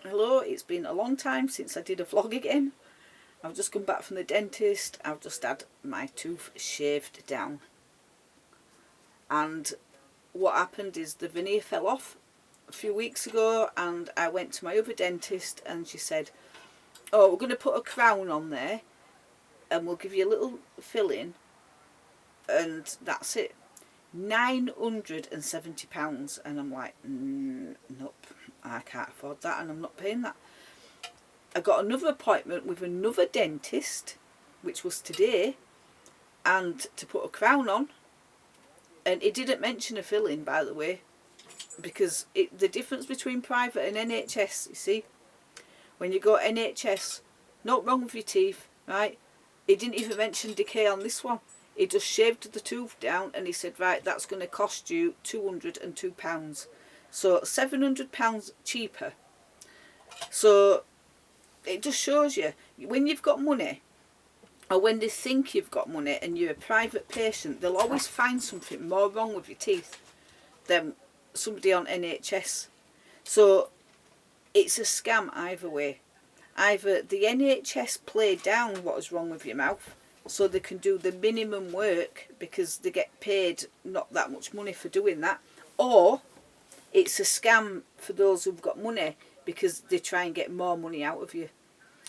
Hello, it's been a long time since I did a vlog again. I've just come back from the dentist. I've just had my tooth shaved down. And what happened is the veneer fell off a few weeks ago, and I went to my other dentist and she said, oh, we're going to put a crown on there and we'll give you a little filling and that's it. £970. And I'm like, nope, I can't afford that and I'm not paying that. I got another appointment with another dentist, which was today, and to put a crown on. And it didn't mention a filling, by the way, because the difference between private and NHS, you see, when you go NHS, not wrong with your teeth, right? He didn't even mention decay on this one. He just shaved the tooth down and he said, right, that's going to cost you £202. So £700 cheaper. So it just shows you, when you've got money, or when they think you've got money and you're a private patient, they'll always find something more wrong with your teeth than somebody on NHS. So it's a scam either way. Either the NHS play down what is wrong with your mouth so they can do the minimum work because they get paid not that much money for doing that, or it's a scam for those who've got money because they try and get more money out of you.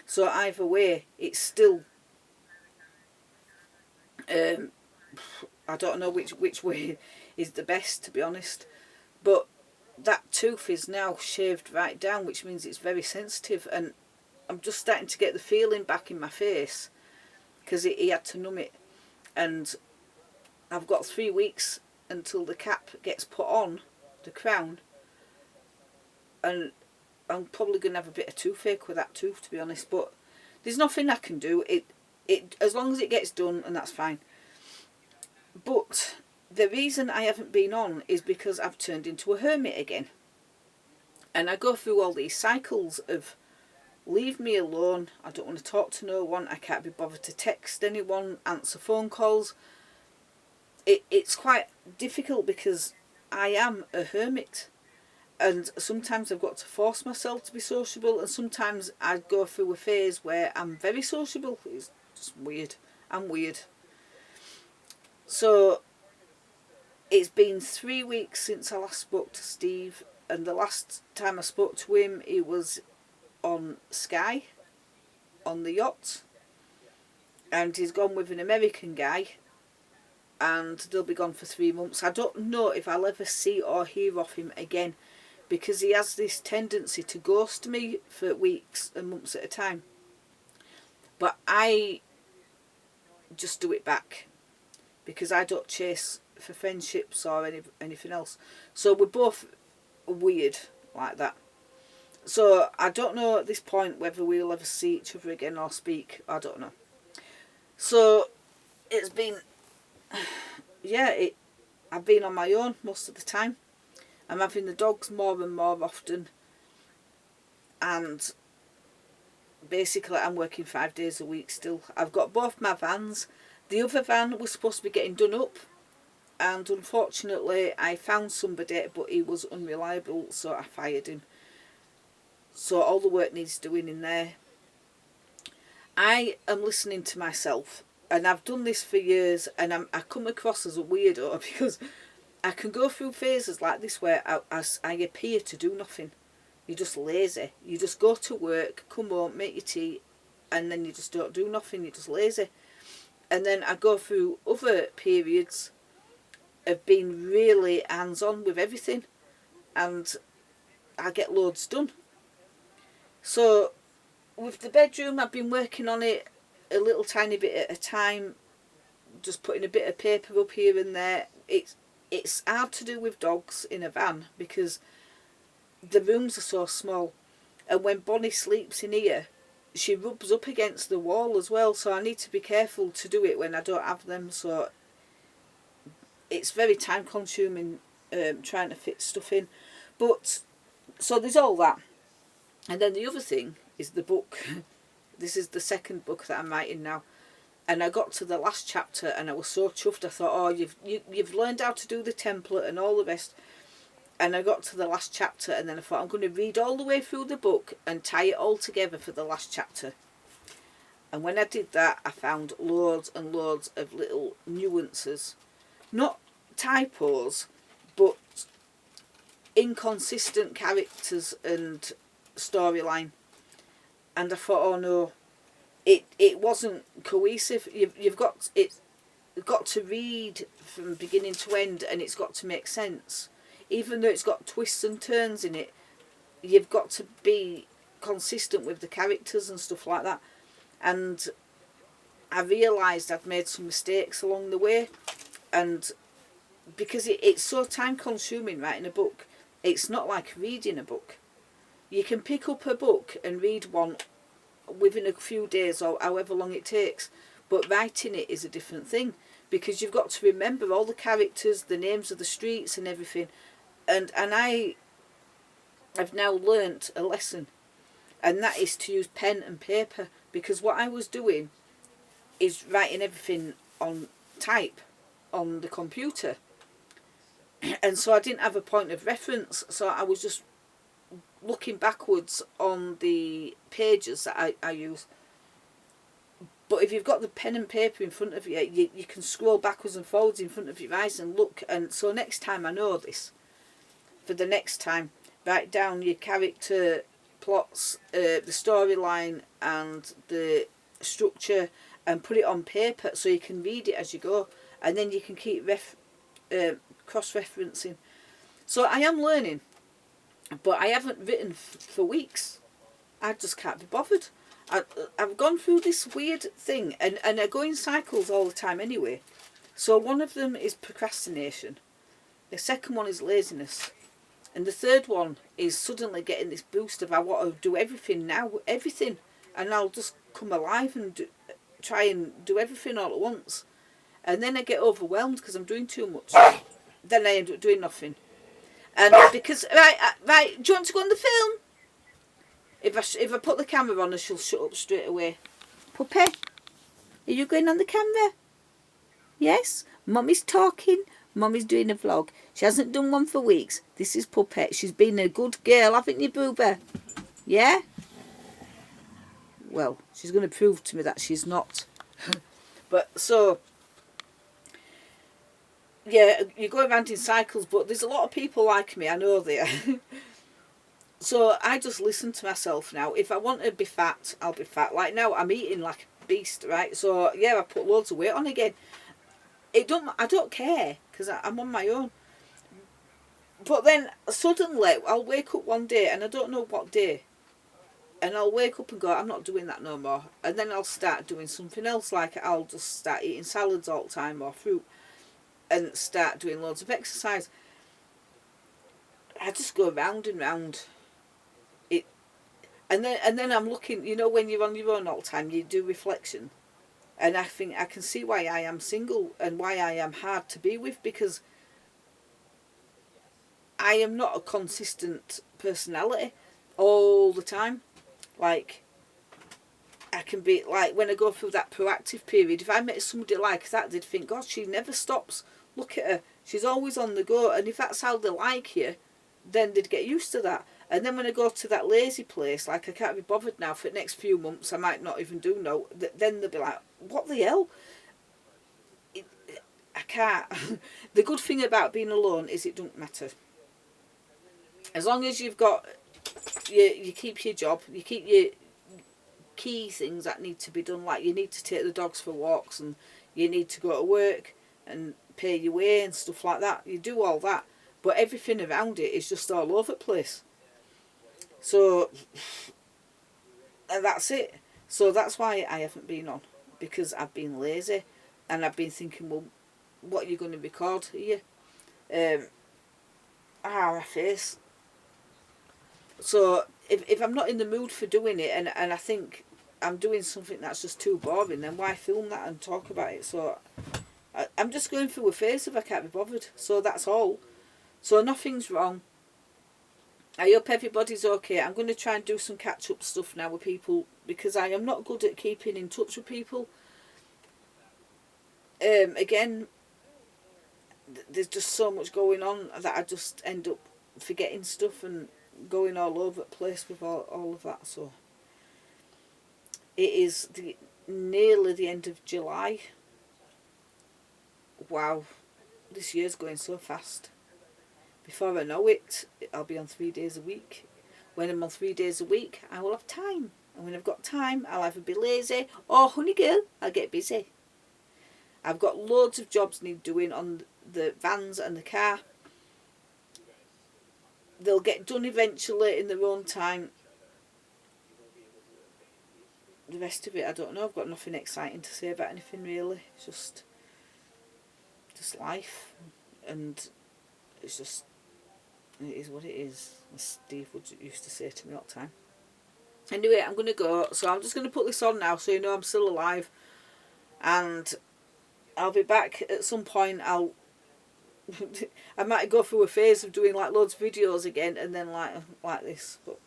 So either way, it's still I don't know which way is the best, to be honest, but that tooth is now shaved right down, which means it's very sensitive, and I'm just starting to get the feeling back in my face because he had to numb it, and I've got 3 weeks until the cap gets put on, the crown, and I'm probably going to have a bit of toothache with that tooth, to be honest, but there's nothing I can do. It as long as it gets done, and that's fine. But the reason I haven't been on is because I've turned into a hermit again. And I go through all these cycles of leave me alone, I don't want to talk to no one, I can't be bothered to text anyone, answer phone calls. It's quite difficult because I am a hermit. And sometimes I've got to force myself to be sociable, and sometimes I go through a phase where I'm very sociable. It's just weird. I'm weird. So it's been 3 weeks since I last spoke to Steve, and the last time I spoke to him, he was on Sky, on the yacht, and he's gone with an American guy, and they'll be gone for 3 months. I don't know if I'll ever see or hear of him again, because he has this tendency to ghost me for weeks and months at a time. But I just do it back, because I don't chase for friendships or anything else. So we're both weird like that. So I don't know at this point whether we'll ever see each other again or speak. I don't know. So it's been, yeah, I've been on my own most of the time. I'm having the dogs more and more often, and basically I'm working 5 days a week still. I've got both my vans. The other van was supposed to be getting done up, and unfortunately I found somebody, but he was unreliable, so I fired him. So all the work needs doing in there. I am listening to myself, and I've done this for years, and I come across as a weirdo because I can go through phases like this where I appear to do nothing. You're just lazy. You just go to work, come home, make your tea, and then you just don't do nothing. You're just lazy. And then I go through other periods of being really hands-on with everything, and I get loads done. So with the bedroom, I've been working on it a little tiny bit at a time, just putting a bit of paper up here and there. It's hard to do with dogs in a van because the rooms are so small, and when Bonnie sleeps in here, she rubs up against the wall as well, so I need to be careful to do it when I don't have them. So it's very time consuming trying to fit stuff in. But so there's all that, and then the other thing is the book. This is the second book that I'm writing now, and I got to the last chapter and I was so chuffed. I thought, oh, you've learned how to do the template and all the rest. and I got to the last chapter, and then I thought I'm going to read all the way through the book and tie it all together for the last chapter. And when I did that, I found loads and loads of little nuances. Not typos, but inconsistent characters and storyline. And I thought, oh no, it wasn't cohesive. You've got to read from beginning to end, and it's got to make sense. Even though it's got twists and turns in it, you've got to be consistent with the characters and stuff like that. And I realised I'd made some mistakes along the way, and because it's so time consuming writing a book, it's not like reading a book. You can pick up a book and read one within a few days or however long it takes, but writing it is a different thing, because you've got to remember all the characters, the names of the streets and everything. And I've now learnt a lesson, and that is to use pen and paper, because what I was doing is writing everything on type on the computer, and so I didn't have a point of reference, so I was just looking backwards on the pages that I use. But if you've got the pen and paper in front of you, you can scroll backwards and forwards in front of your eyes and look. And so next time I know this, for the next time, write down your character plots, the storyline and the structure, and put it on paper so you can read it as you go, and then you can keep cross-referencing. So I am learning, but I haven't written for weeks. I just can't be bothered. I've gone through this weird thing, and I go in cycles all the time anyway. So one of them is procrastination, the second one is laziness, and the third one is suddenly getting this boost of I want to do everything now, everything, and I'll just come alive and try and do everything all at once. And then I get overwhelmed because I'm doing too much. Then I end up doing nothing. And because, right, do you want to go on the film? If I put the camera on her, she'll shut up straight away. Puppy, are you going on the camera? Yes? Mummy's talking. Mummy's doing a vlog. She hasn't done one for weeks. This is Puppy. She's been a good girl, haven't you, Booba? Yeah? Well, she's going to prove to me that she's not. But, so, yeah, you go around in cycles, but there's a lot of people like me, I know they are. So I just listen to myself now. If I want to be fat, I'll be fat. Like now, I'm eating like a beast, right? So yeah, I put loads of weight on again. I don't care, because I'm on my own. But then suddenly, I'll wake up one day, and I don't know what day, and I'll wake up and go, I'm not doing that no more. And then I'll start doing something else, like I'll just start eating salads all the time or fruit, and start doing loads of exercise. I just go round and round. And then I'm looking, you know, when you're on your own all the time, you do reflection. And I think I can see why I am single and why I am hard to be with, because I am not a consistent personality all the time. Like, I can be, like, when I go through that proactive period, if I met somebody like that, they'd think, God, she never stops. Look at her. She's always on the go. And if that's how they like you, then they'd get used to that. And then when I go to that lazy place, like I can't be bothered now for the next few months, I might not even do no, then they'll be like, what the hell? I can't. The good thing about being alone is it don't matter. As long as you've got, you keep your job, you keep your key things that need to be done, like you need to take the dogs for walks and you need to go to work and pay your way and stuff like that. You do all that, but everything around it is just all over the place. So, and that's it. So that's why I haven't been on, because I've been lazy, and I've been thinking, well, what are you going to record here? My face. So if I'm not in the mood for doing it, and I think I'm doing something that's just too boring, then why film that and talk about it? So I'm just going through a phase if I can't be bothered. So that's all. So nothing's wrong. I hope everybody's okay. I'm going to try and do some catch-up stuff now with people, because I am not good at keeping in touch with people. Again, there's just so much going on that I just end up forgetting stuff and going all over the place with all of that. So it is nearly the end of July. Wow, this year's going so fast. Before I know it, I'll be on 3 days a week. When I'm on 3 days a week, I will have time. And when I've got time, I'll either be lazy or, honey girl, I'll get busy. I've got loads of jobs need doing on the vans and the car. They'll get done eventually in their own time. The rest of it, I don't know. I've got nothing exciting to say about anything really. It's just life, and it's just, it is what it is, as Steve used to say to me all the time. Anyway, I'm going to go, so I'm just going to put this on now so you know I'm still alive, and I'll be back at some point. I might go through a phase of doing like loads of videos again, and then like this, but